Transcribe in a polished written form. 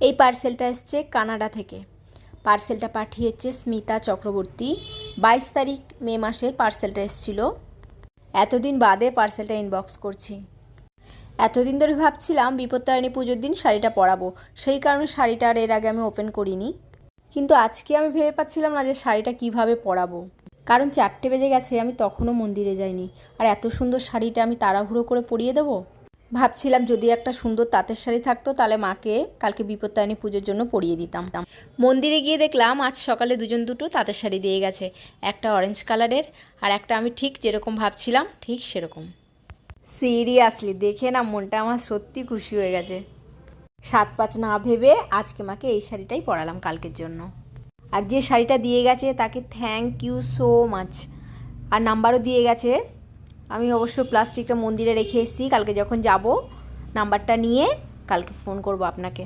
এই পার্সেলটা এসছে কানাডা থেকে। পার্সেলটা পাঠিয়েছে স্মিতা চক্রবর্তী। 22 তারিখ মে মাসের পার্সেলটা এসেছিল। এতদিন বাদে পার্সেলটা ইনবক্স করছি। এতদিন ধরে ভাবছিলাম বিপত্তারিণী পুজোর দিন শাড়িটা পরাবো, সেই কারণে শাড়িটা আর এর আগে আমি ওপেন করিনি। কিন্তু আজকে আমি ভেবে পাচ্ছিলাম না যে শাড়িটা কিভাবে পরাবো, কারণ 4টে বেজে গেছে, আমি তখনও মন্দিরে যাইনি। আর এত সুন্দর শাড়িটা আমি তাড়াহুড়ো করে পরিয়ে দেবো। ভাবছিলাম যদি একটা সুন্দর তাঁতের শাড়ি থাকতো তাহলে মাকে কালকে বিপত্তারিণী পুজোর জন্য পরিয়ে দিতাম। মন্দিরে গিয়ে দেখলাম আজ সকালে দুটো তাঁতের শাড়ি দিয়ে গেছে, একটা অরেঞ্জ কালারের আর একটা আমি ঠিক যেরকম ভাবছিলাম ঠিক সেরকম। সিরিয়াসলি দেখে না মনটা আমার সত্যি খুশি হয়ে গেছে। 7-5 না ভেবে আজকে মাকে এই শাড়িটাই পরালাম কালকের জন্য। আর যে শাড়িটা দিয়ে গেছে তাকে থ্যাংক ইউ সো মাচ। আর নাম্বারও দিয়ে গেছে। আমি অবশ্য প্লাস্টিকটা মন্দিরে রেখে এসেছি, কালকে যখন যাব নাম্বারটা নিয়ে কালকে ফোন করব আপনাকে।